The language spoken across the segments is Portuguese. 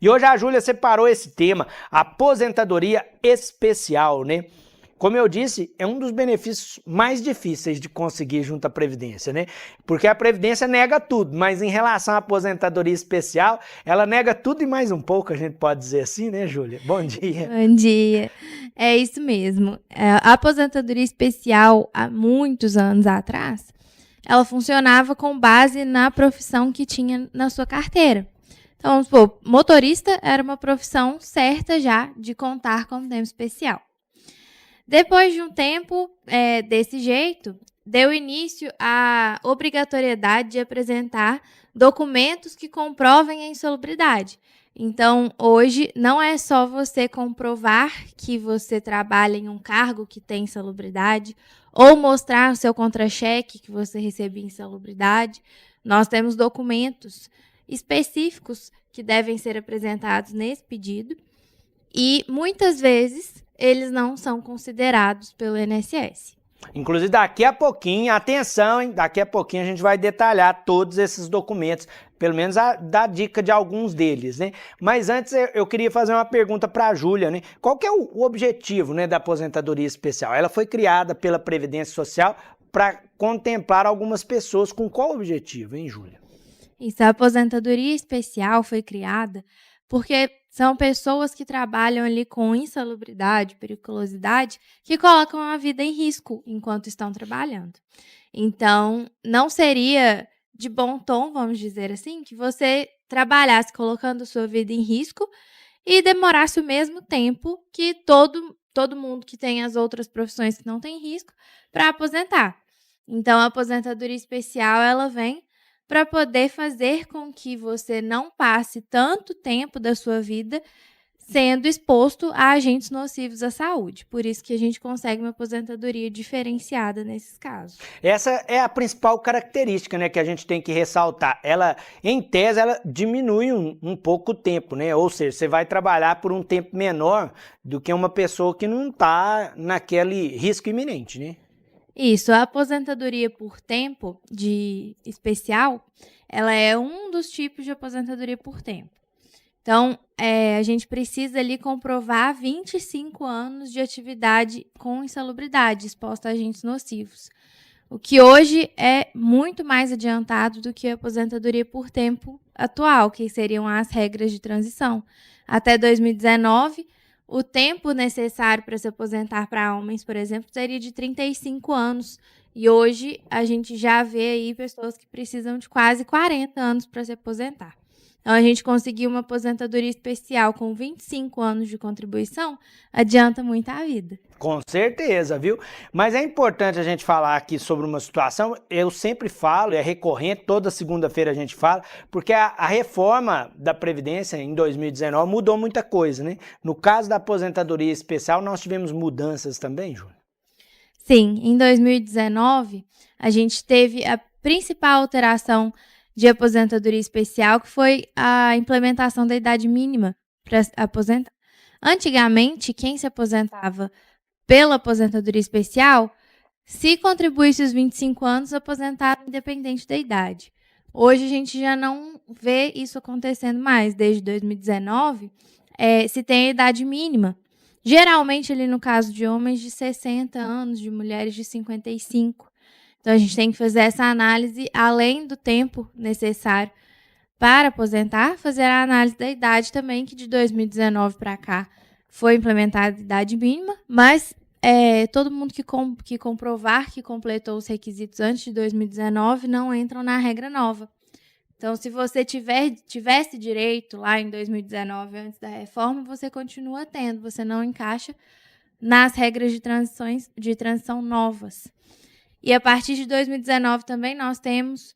E hoje a Júlia separou esse tema, aposentadoria especial, né? Como eu disse, é um dos benefícios mais difíceis de conseguir junto à Previdência, né? Porque a Previdência nega tudo, mas em relação à aposentadoria especial, ela nega tudo e mais um pouco, a gente pode dizer assim, né, Júlia? Bom dia. Bom dia. É isso mesmo. A aposentadoria especial, há muitos anos atrás, ela funcionava com base na profissão que tinha na sua carteira. Então, vamos supor, motorista era uma profissão certa já de contar com tempo especial. Depois de um tempo desse jeito, deu início à obrigatoriedade de apresentar documentos que comprovem a insalubridade. Então, hoje, não é só você comprovar que você trabalha em um cargo que tem insalubridade ou mostrar o seu contra-cheque que você recebeu insalubridade. Nós temos documentos específicos que devem ser apresentados nesse pedido e, muitas vezes, eles não são considerados pelo INSS. Inclusive, daqui a pouquinho, atenção, hein? Daqui a pouquinho a gente vai detalhar todos esses documentos, pelo menos dar dica de alguns deles, né? Mas antes eu queria fazer uma pergunta para a Júlia, né? Qual que é o objetivo, né, da aposentadoria especial? Ela foi criada pela Previdência Social para contemplar algumas pessoas. Com qual objetivo, hein, Júlia? Isso, a aposentadoria especial foi criada porque são pessoas que trabalham ali com insalubridade, periculosidade, que colocam a vida em risco enquanto estão trabalhando. Então, não seria de bom tom, vamos dizer assim, que você trabalhasse colocando sua vida em risco e demorasse o mesmo tempo que todo mundo que tem as outras profissões que não tem risco para aposentar. Então, a aposentadoria especial, ela vem para poder fazer com que você não passe tanto tempo da sua vida sendo exposto a agentes nocivos à saúde. Por isso que a gente consegue uma aposentadoria diferenciada nesses casos. Essa é a principal característica, né, que a gente tem que ressaltar. Ela, em tese, ela diminui um pouco o tempo, né? Ou seja, você vai trabalhar por um tempo menor do que uma pessoa que não está naquele risco iminente, né? Isso, a aposentadoria por tempo de especial, ela é um dos tipos de aposentadoria por tempo. Então, a gente precisa ali comprovar 25 anos de atividade com insalubridade, exposta a agentes nocivos. O que hoje é muito mais adiantado do que a aposentadoria por tempo atual, que seriam as regras de transição. Até 2019, o tempo necessário para se aposentar para homens, por exemplo, seria de 35 anos. E hoje a gente já vê aí pessoas que precisam de quase 40 anos para se aposentar. Então, a gente conseguir uma aposentadoria especial com 25 anos de contribuição adianta muito a vida. Com certeza, viu? Mas é importante a gente falar aqui sobre uma situação, eu sempre falo, é recorrente, toda segunda-feira a gente fala, porque a reforma da Previdência em 2019 mudou muita coisa, né? No caso da aposentadoria especial, nós tivemos mudanças também, Júlia? Sim, em 2019, a gente teve a principal alteração de aposentadoria especial, que foi a implementação da idade mínima para aposentar. Antigamente, quem se aposentava pela aposentadoria especial, se contribuísse os 25 anos, aposentava independente da idade. Hoje, a gente já não vê isso acontecendo mais. Desde 2019, se tem a idade mínima. Geralmente, ali no caso de homens, de 60 anos, de mulheres de 55. Então, a gente tem que fazer essa análise, além do tempo necessário para aposentar, fazer a análise da idade também, que de 2019 para cá foi implementada a idade mínima, mas todo mundo que comprovar que completou os requisitos antes de 2019 não entram na regra nova. Então, se você tivesse direito lá em 2019, antes da reforma, você continua tendo, você não encaixa nas regras de transição novas. E a partir de 2019 também nós temos,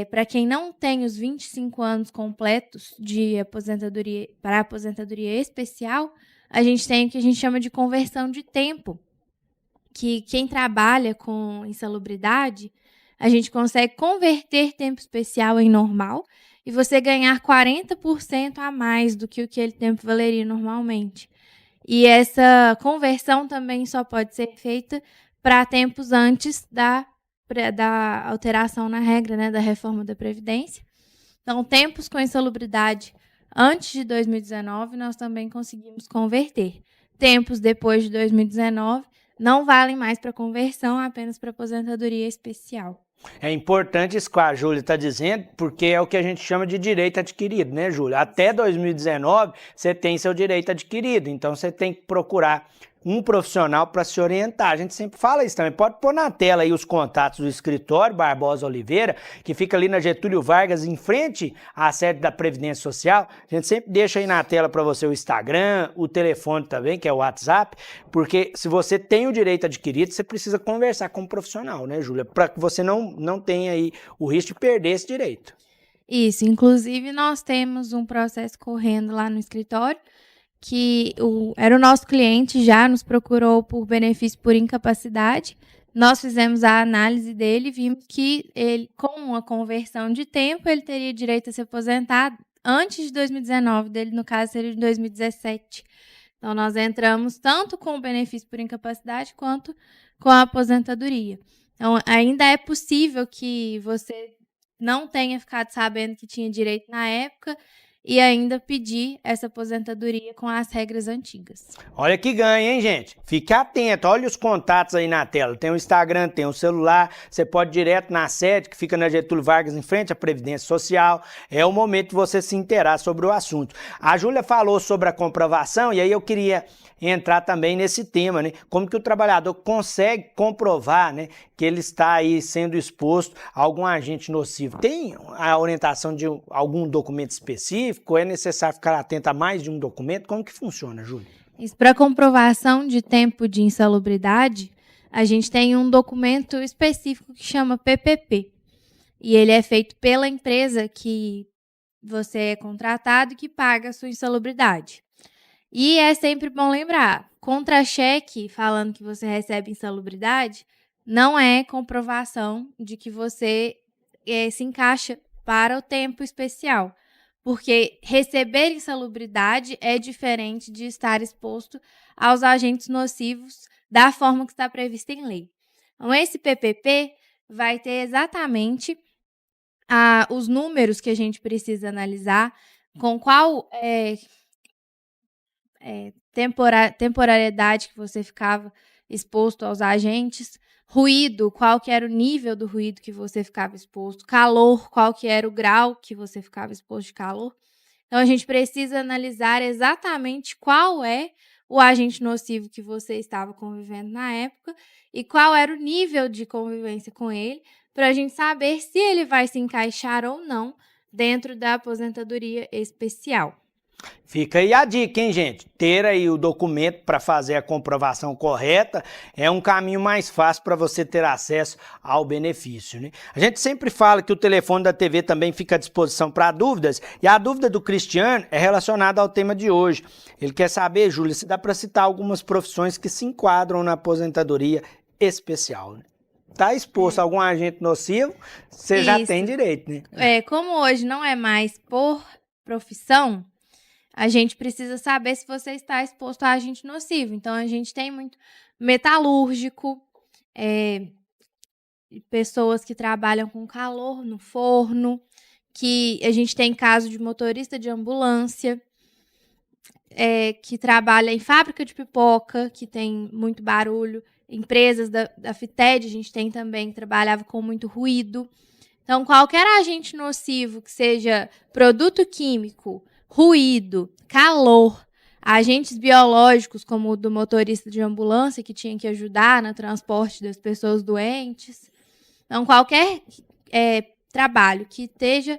para quem não tem os 25 anos completos de aposentadoria para aposentadoria especial, a gente tem o que a gente chama de conversão de tempo, que quem trabalha com insalubridade, a gente consegue converter tempo especial em normal e você ganhar 40% a mais do que aquele tempo valeria normalmente. E essa conversão também só pode ser feita para tempos antes da alteração na regra, né, da reforma da Previdência. Então, tempos com insalubridade Antes de 2019, nós também conseguimos converter. Tempos depois de 2019, não valem mais para conversão, apenas para aposentadoria especial. É importante isso que a Júlia está dizendo, porque é o que a gente chama de direito adquirido, né, Júlia? Até 2019, você tem seu direito adquirido, então você tem que procurar um profissional para se orientar. A gente sempre fala isso também. Pode pôr na tela aí os contatos do escritório Barbosa Oliveira, que fica ali na Getúlio Vargas, em frente à sede da Previdência Social. A gente sempre deixa aí na tela para você o Instagram, o telefone também, que é o WhatsApp, porque se você tem o direito adquirido, você precisa conversar com um profissional, né, Júlia? Para que você não tenha aí o risco de perder esse direito. Isso, inclusive nós temos um processo correndo lá no escritório, que era o nosso cliente, já nos procurou por benefício por incapacidade. Nós fizemos a análise dele e vimos que ele, com uma conversão de tempo, ele teria direito a se aposentar antes de 2019, dele no caso seria de 2017. Então nós entramos tanto com o benefício por incapacidade quanto com a aposentadoria. Então ainda é possível que você não tenha ficado sabendo que tinha direito na época e ainda pedir essa aposentadoria com as regras antigas. Olha que ganha, hein, gente? Fique atento, olha os contatos aí na tela. Tem o Instagram, tem o celular, você pode ir direto na sede, que fica na Getúlio Vargas, em frente à Previdência Social. É o momento de você se inteirar sobre o assunto. A Júlia falou sobre a comprovação, e aí eu queria entrar também nesse tema, né? Como que o trabalhador consegue comprovar, né, que ele está aí sendo exposto a algum agente nocivo? Tem a orientação de algum documento específico? É necessário ficar atento a mais de um documento? Como que funciona, Júlia? Para comprovação de tempo de insalubridade, a gente tem um documento específico que chama PPP. E ele é feito pela empresa que você é contratado e que paga a sua insalubridade. E é sempre bom lembrar, contra-cheque falando que você recebe insalubridade não é comprovação de que você se encaixa para o tempo especial. Porque receber insalubridade é diferente de estar exposto aos agentes nocivos da forma que está prevista em lei. Então, esse PPP vai ter exatamente os números que a gente precisa analisar, com qual temporariedade que você ficava exposto aos agentes, ruído, qual que era o nível do ruído que você ficava exposto, calor, qual que era o grau que você ficava exposto de calor. Então, a gente precisa analisar exatamente qual é o agente nocivo que você estava convivendo na época e qual era o nível de convivência com ele, para a gente saber se ele vai se encaixar ou não dentro da aposentadoria especial. Fica aí a dica, hein, gente? Ter aí o documento para fazer a comprovação correta é um caminho mais fácil para você ter acesso ao benefício, né? A gente sempre fala que o telefone da TV também fica à disposição para dúvidas, e a dúvida do Cristiano é relacionada ao tema de hoje. Ele quer saber, Júlia, se dá para citar algumas profissões que se enquadram na aposentadoria especial, né? Tá exposto a algum agente nocivo, você já tem direito, né? Como hoje não é mais por profissão, a gente precisa saber se você está exposto a agente nocivo. Então, a gente tem muito metalúrgico, pessoas que trabalham com calor no forno, que a gente tem caso de motorista de ambulância, que trabalha em fábrica de pipoca, que tem muito barulho, empresas da FITED, a gente tem também que trabalhava com muito ruído. Então, qualquer agente nocivo, que seja produto químico, ruído, calor, agentes biológicos, como o do motorista de ambulância, que tinha que ajudar no transporte das pessoas doentes. Então, qualquer trabalho que esteja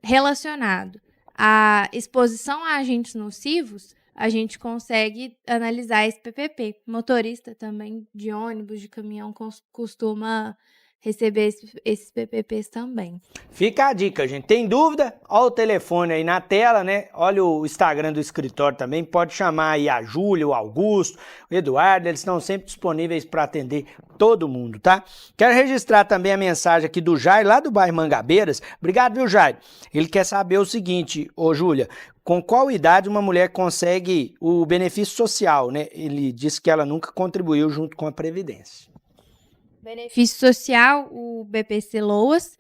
relacionado à exposição a agentes nocivos, a gente consegue analisar esse PPP. Motorista também de ônibus, de caminhão, costuma receber esses PPPs também. Fica a dica, gente. Tem dúvida? Olha o telefone aí na tela, né? Olha o Instagram do escritório também. Pode chamar aí a Júlia, o Augusto, o Eduardo. Eles estão sempre disponíveis para atender todo mundo, tá? Quero registrar também a mensagem aqui do Jair, lá do bairro Mangabeiras. Obrigado, viu, Jair? Ele quer saber o seguinte, ô Júlia, com qual idade uma mulher consegue o benefício social, né? Ele disse que ela nunca contribuiu junto com a Previdência. Benefício social, o BPC Loas,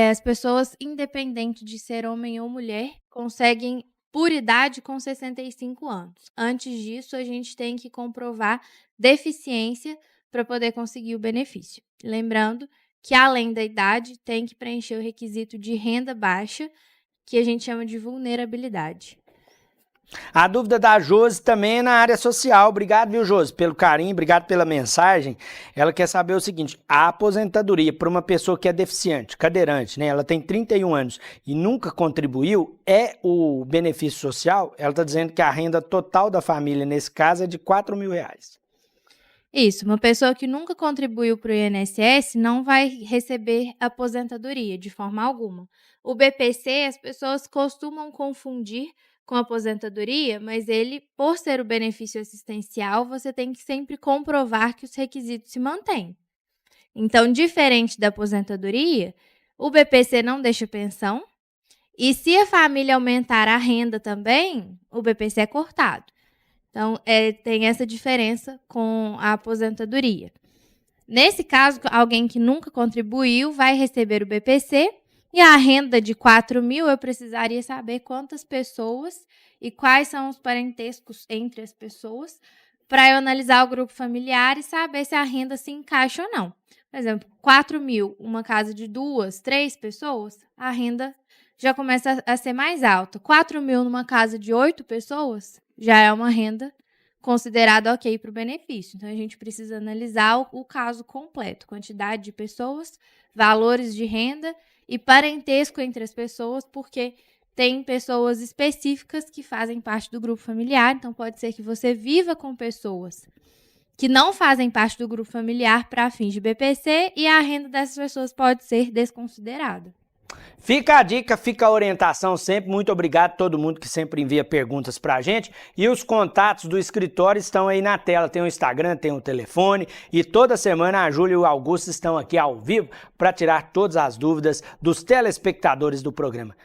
as pessoas, independente de ser homem ou mulher, conseguem por idade com 65 anos. Antes disso, a gente tem que comprovar deficiência para poder conseguir o benefício. Lembrando que, além da idade, tem que preencher o requisito de renda baixa, que a gente chama de vulnerabilidade. A dúvida da Josi também é na área social. Obrigado, viu, Josi, pelo carinho, obrigado pela mensagem. Ela quer saber o seguinte: a aposentadoria para uma pessoa que é deficiente, cadeirante, né? Ela tem 31 anos e nunca contribuiu, é o benefício social? Ela está dizendo que a renda total da família, nesse caso, é de R$4.000. Isso, uma pessoa que nunca contribuiu para o INSS não vai receber aposentadoria de forma alguma. O BPC, as pessoas costumam confundir com aposentadoria, mas ele, por ser o benefício assistencial, você tem que sempre comprovar que os requisitos se mantêm. Então, diferente da aposentadoria, o BPC não deixa pensão, e se a família aumentar a renda também, o BPC é cortado. Então, tem essa diferença com a aposentadoria. Nesse caso, alguém que nunca contribuiu vai receber o BPC, e a renda de R$4.000, eu precisaria saber quantas pessoas e quais são os parentescos entre as pessoas, para eu analisar o grupo familiar e saber se a renda se encaixa ou não. Por exemplo, R$4.000, uma casa de 2, 3 pessoas, a renda já começa a ser mais alta. R$4.000 numa casa de 8 pessoas, já é uma renda considerada ok para o benefício. Então, a gente precisa analisar o caso completo, quantidade de pessoas, valores de renda e parentesco entre as pessoas, porque tem pessoas específicas que fazem parte do grupo familiar, então pode ser que você viva com pessoas que não fazem parte do grupo familiar para fins de BPC e a renda dessas pessoas pode ser desconsiderada. Fica a dica, fica a orientação sempre. Muito obrigado a todo mundo que sempre envia perguntas pra gente. E os contatos do escritório estão aí na tela. Tem o Instagram, tem o telefone. E toda semana a Júlia e o Augusto estão aqui ao vivo para tirar todas as dúvidas dos telespectadores do programa.